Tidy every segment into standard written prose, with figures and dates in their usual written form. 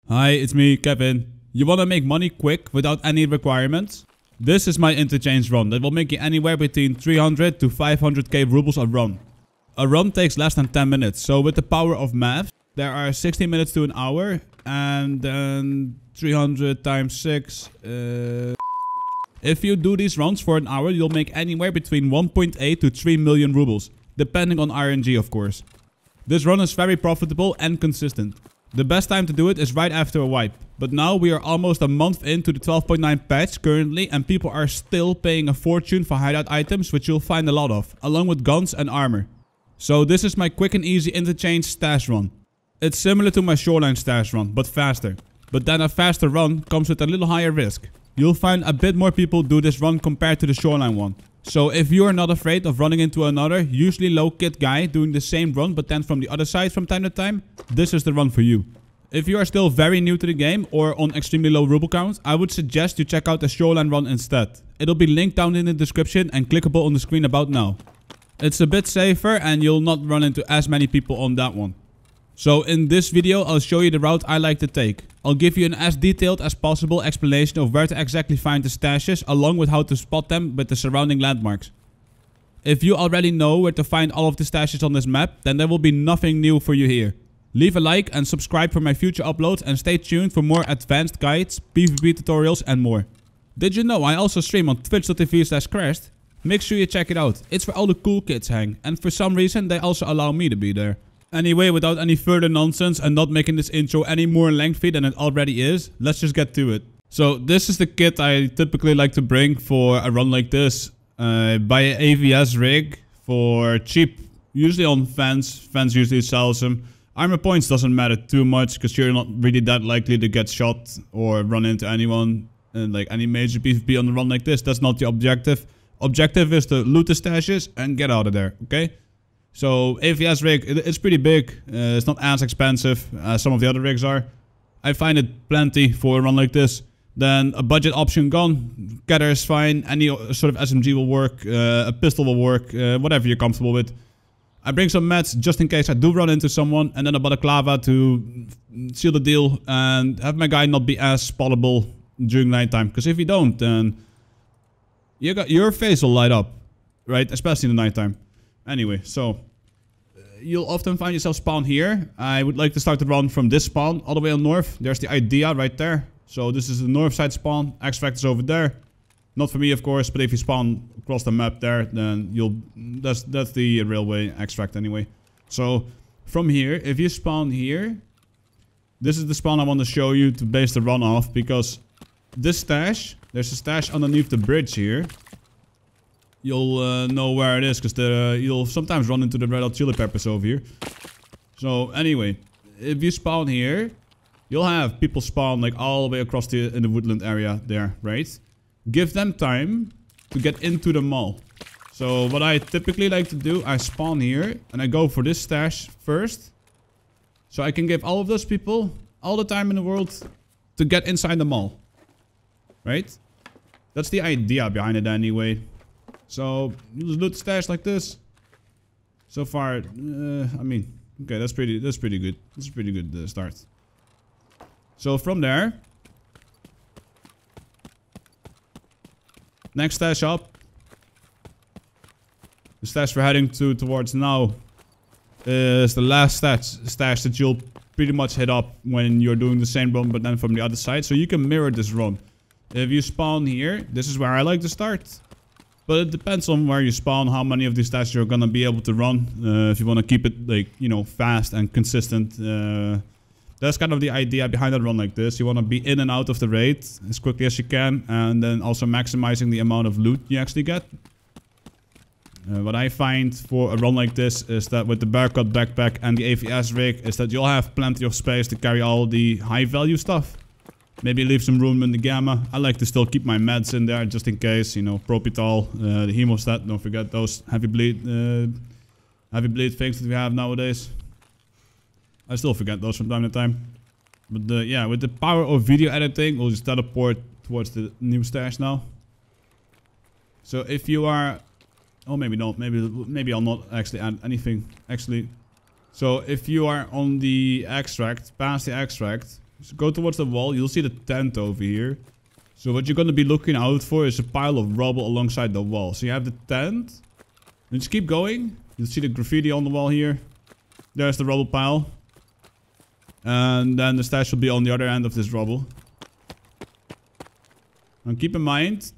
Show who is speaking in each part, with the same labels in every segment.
Speaker 1: Hi, it's me, Kevin. You wanna make money quick without any requirements? This is my interchange run that will make you anywhere between 300 to 500k rubles a run. A run takes less than 10 minutes, so with the power of math, there are 60 minutes to an hour, and then 300 times 6. If you do these runs for an hour, you'll make anywhere between 1.8 to 3 million rubles, depending on RNG of course. This run is very profitable and consistent. The best time to do it is right after a wipe. But now we are almost a month into the 12.9 patch currently, and people are still paying a fortune for hideout items, which you'll find a lot of, along with guns and armor. So this is my quick and easy interchange stash run. It's similar to my shoreline stash run, but faster. But then a faster run comes with a little higher risk. You'll find a bit more people do this run compared to the shoreline one. So if you are not afraid of running into another usually low kit guy doing the same run but then from the other side from time to time, this is the run for you. If you are still very new to the game or on extremely low ruble count, I would suggest you check out the shoreline run instead. It'll be linked down in the description and clickable on the screen about now. It's a bit safer and you'll not run into as many people on that one. So in this video I'll show you the route I like to take. I'll give you an as detailed as possible explanation of where to exactly find the stashes along with how to spot them with the surrounding landmarks. If you already know where to find all of the stashes on this map, then there will be nothing new for you here. Leave a like and subscribe for my future uploads and stay tuned for more advanced guides, PvP tutorials and more. Did you know I also stream on twitch.tv/crashed? Make sure you check it out. It's where all the cool kids hang, and for some reason they also allow me to be there. Anyway, without any further nonsense and not making this intro any more lengthy than it already is, let's just get to it. So this is the kit I typically like to bring for a run like this. Buy an AVS rig for cheap, usually on Fence. Fence usually sells them. Armor points doesn't matter too much because you're not really that likely to get shot or run into anyone and like any major PvP on a run like this. That's not the objective. Objective is to loot the stashes and get out of there, okay? So AVS rig, it's pretty big. It's not as expensive as some of the other rigs are. I find it plenty for a run like this. Then a budget option gun. Getter is fine. Any sort of SMG will work. A pistol will work. Whatever you're comfortable with. I bring some meds just in case I do run into someone. And then a balaclava to seal the deal. And have my guy not be as spottable during nighttime. Because if you don't, then your face will light up. Right? Especially in the nighttime. Anyway, so you'll often find yourself spawn here. I would like to start the run from this spawn all the way on north. There's the idea right there. So this is the north side spawn. Extract is over there. Not for me, of course, but if you spawn across the map there, then that's the railway extract anyway. So from here, if you spawn here, this is the spawn I want to show you to base the run off, because this stash, there's a stash underneath the bridge here. You'll know where it is, because you'll sometimes run into the Red Hot Chili Peppers over here. So anyway, if you spawn here, you'll have people spawn like all the way across in the woodland area there, right? Give them time to get into the mall. So what I typically like to do, I spawn here and I go for this stash first. So I can give all of those people all the time in the world to get inside the mall. Right? That's the idea behind it anyway. So you just loot the stash like this. So far, I mean, okay, that's pretty good. That's a pretty good start. So from there, next stash up. The stash we're heading towards now is the last stash that you'll pretty much hit up when you're doing the same run, but then from the other side. So you can mirror this run. If you spawn here, this is where I like to start. But it depends on where you spawn, how many of these stashes you're gonna be able to run. If you want to keep it like, you know, fast and consistent. That's kind of the idea behind a run like this. You want to be in and out of the raid as quickly as you can. And then also maximizing the amount of loot you actually get. What I find for a run like this is that with the Bearcut backpack and the AVS rig, is that you'll have plenty of space to carry all the high value stuff. Maybe leave some room in the gamma. I like to still keep my meds in there just in case, you know, Propital, the hemostat, don't forget those heavy bleed things that we have nowadays. I still forget those from time to time. But yeah, with the power of video editing, we'll just teleport towards the new stash now. So if you are... Oh, maybe not. Maybe I'll not actually add anything. Actually, so if you are on the extract, past the extract, So go towards the wall. You'll see the tent over here. So what you're going to be looking out for is a pile of rubble alongside the wall. So you have the tent. And just keep going. You'll see the graffiti on the wall here. There's the rubble pile. And then the stash will be on the other end of this rubble. And keep in mind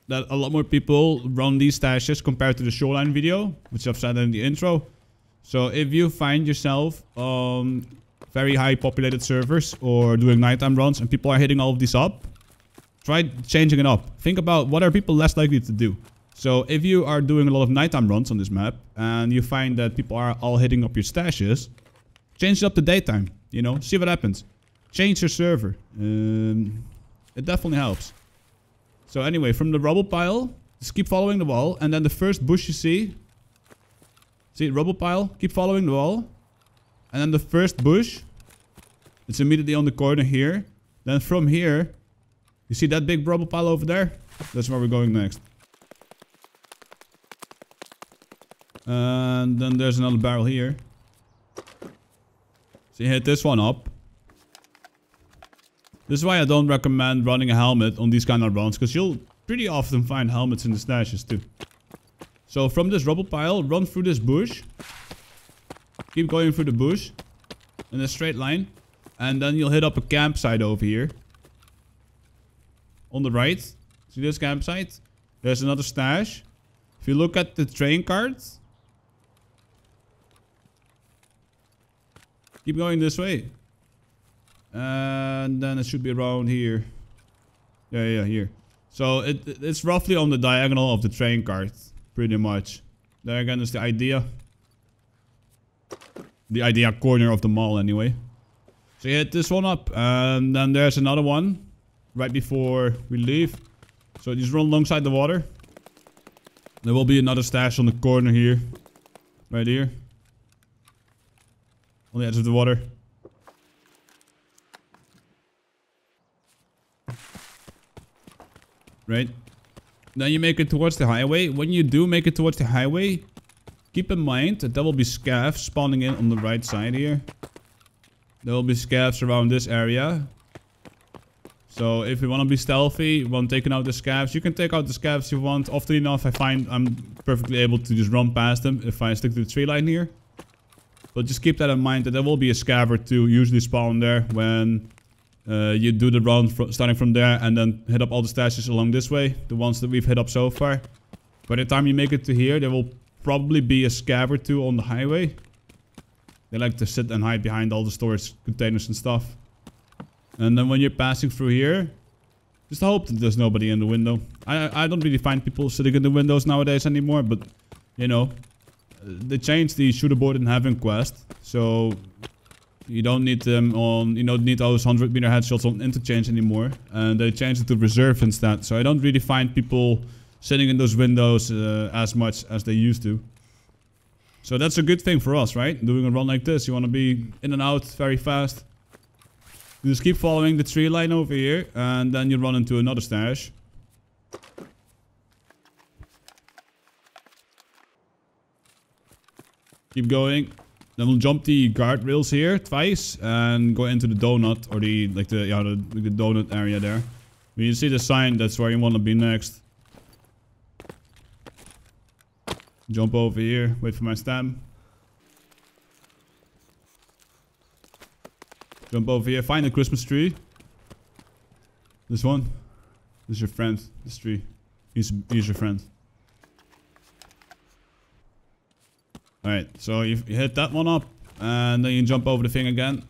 Speaker 1: that a lot more people run these stashes compared to the shoreline video, which I've said in the intro. So if you find yourself on very high populated servers or doing nighttime runs and people are hitting all of these up, try changing it up. Think about what are people less likely to do. So if you are doing a lot of nighttime runs on this map and you find that people are all hitting up your stashes, change it up to daytime, you know, see what happens. Change your server. It definitely helps. So anyway, from the rubble pile, just keep following the wall. And then the first bush you see, rubble pile, keep following the wall. And then the first bush, it's immediately on the corner here. Then from here, you see that big rubble pile over there? That's where we're going next. And then there's another barrel here. So you hit this one up. This is why I don't recommend running a helmet on these kind of runs, because you'll pretty often find helmets in the stashes too. So from this rubble pile, run through this bush. Keep going through the bush in a straight line. And then you'll hit up a campsite over here. On the right. See this campsite? There's another stash. If you look at the train cards, keep going this way. And then it should be around here. Yeah, here. So it's roughly on the diagonal of the train cart. Pretty much. There again is the idea. The idea corner of the mall anyway. So you hit this one up. And then there's another one. Right before we leave. So just run alongside the water. There will be another stash on the corner here. Right here. On the edge of the water. Right? Then you make it towards the highway. When you do make it towards the highway, keep in mind that there will be scavs spawning in on the right side here. There will be scavs around this area. So if you want to be stealthy, when taking out the scavs, you can take out the scavs you want. Often enough, I find I'm perfectly able to just run past them if I stick to the tree line here. But just keep that in mind that there will be a scav or two usually spawn there when you do the run starting from there and then hit up all the stashes along this way. The ones that we've hit up so far. By the time you make it to here, there will probably be a scav or two on the highway. They like to sit and hide behind all the storage containers and stuff. And then when you're passing through here, just hope that there's nobody in the window. I don't really find people sitting in the windows nowadays anymore, but you know, they changed the shooter board in Heaven quest, so you don't need them on, you don't need those 100-meter headshots on interchange anymore, and they changed it to reserve instead. So I don't really find people sitting in those windows as much as they used to. So that's a good thing for us, right? Doing a run like this, you want to be in and out very fast. You just keep following the tree line over here, and then you run into another stash. Keep going. Then we'll jump the guardrails here twice and go into the donut, or the donut area there. When you see the sign, that's where you want to be next. Jump over here, wait for my stamp. Jump over here, find a Christmas tree. This one. This is your friend, this tree. He's your friend. Alright, so you hit that one up, and then you jump over the thing again.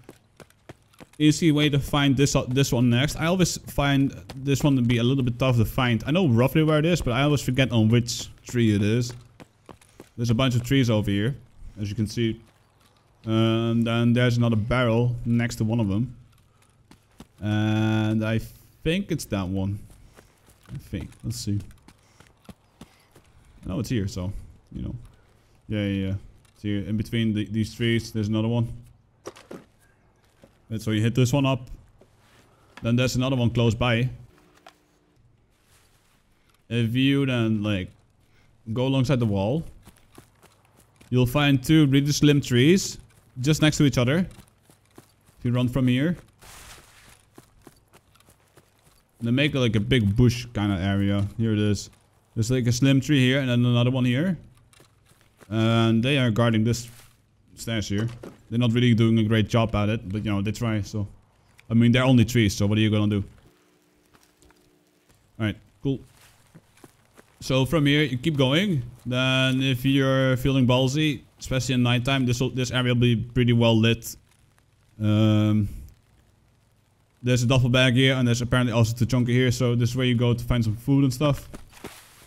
Speaker 1: Easy way to find this one next. I always find this one to be a little bit tough to find. I know roughly where it is, but I always forget on which tree it is. There's a bunch of trees over here, as you can see. And then there's another barrel next to one of them. And I think it's that one. I think. Let's see. Oh, it's here, so, you know. Yeah. So in between these trees, there's another one. And so you hit this one up. Then there's another one close by. If you then, like, go alongside the wall, you'll find two really slim trees just next to each other. If you run from here. They make like a big bush kind of area. Here it is. There's like a slim tree here and then another one here. And they are guarding this stash here. They're not really doing a great job at it, but you know, they try, so. I mean, they're only trees, so what are you gonna do? Alright, cool. So from here, you keep going. Then if you're feeling ballsy, especially in nighttime, this area will be pretty well lit. There's a duffel bag here, and there's apparently also the chunky here, so this is where you go to find some food and stuff.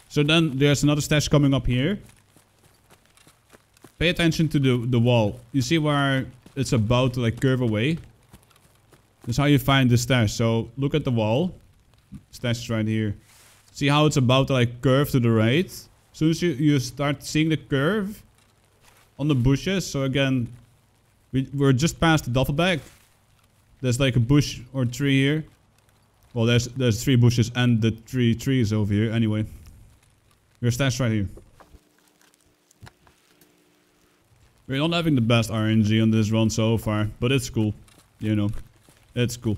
Speaker 1: So then there's another stash coming up here. Pay attention to the wall. You see where it's about to like curve away? That's how you find the stash. So look at the wall. Stash is right here. See how it's about to like curve to the right? As soon as you start seeing the curve on the bushes. So again, we're just past the duffel bag. There's like a bush or tree here. Well, there's 3 bushes and the 3 trees over here. Anyway, your stash right here. We're not having the best RNG on this run so far, but it's cool. You know, it's cool.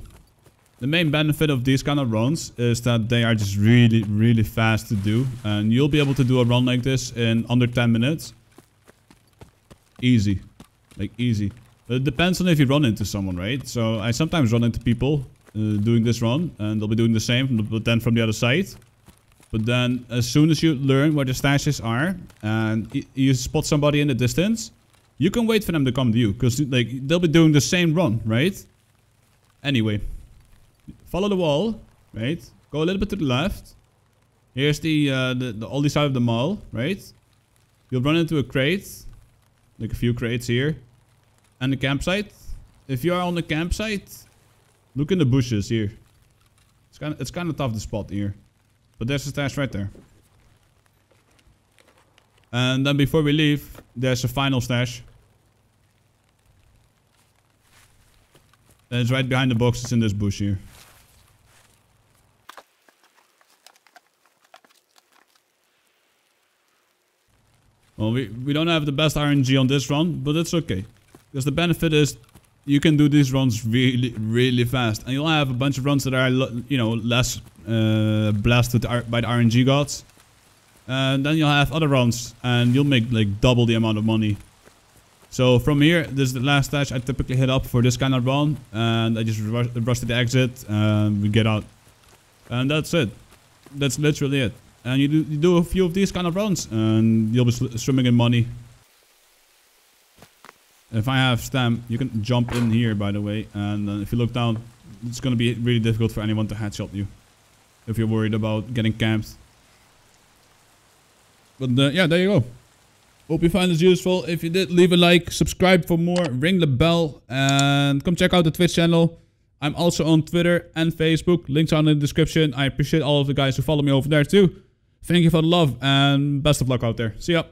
Speaker 1: The main benefit of these kind of runs is that they are just really, really fast to do. And you'll be able to do a run like this in under 10 minutes. Easy. Like, easy. But it depends on if you run into someone, right? So, I sometimes run into people doing this run. And they'll be doing the same, but then from the other side. But then, as soon as you learn where the stashes are, and you spot somebody in the distance, you can wait for them to come to you. Because, like, they'll be doing the same run, right? Anyway. Follow the wall, right? Go a little bit to the left. Here's the oldie side of the mall, right? You'll run into a crate. Like a few crates here. And the campsite. If you are on the campsite, look in the bushes here. It's kind of tough to spot here. But there's a stash right there. And then before we leave, there's a final stash. And it's right behind the boxes in this bush here. Well, we don't have the best RNG on this run, but it's okay. Because the benefit is you can do these runs really, really fast. And you'll have a bunch of runs that are, you know, less blasted by the RNG gods. And then you'll have other runs and you'll make like double the amount of money. So from here, this is the last stash I typically hit up for this kind of run. And I just rush to the exit and we get out. And that's it. That's literally it. And you do a few of these kind of runs and you'll be swimming in money. If I have stam, you can jump in here, by the way. And if you look down, it's going to be really difficult for anyone to headshot you. If you're worried about getting camped. But yeah, there you go. Hope you find this useful. If you did, leave a like, subscribe for more, ring the bell, and come check out the Twitch channel. I'm also on Twitter and Facebook. Links are in the description. I appreciate all of the guys who follow me over there too. Thank you for the love and best of luck out there. See ya.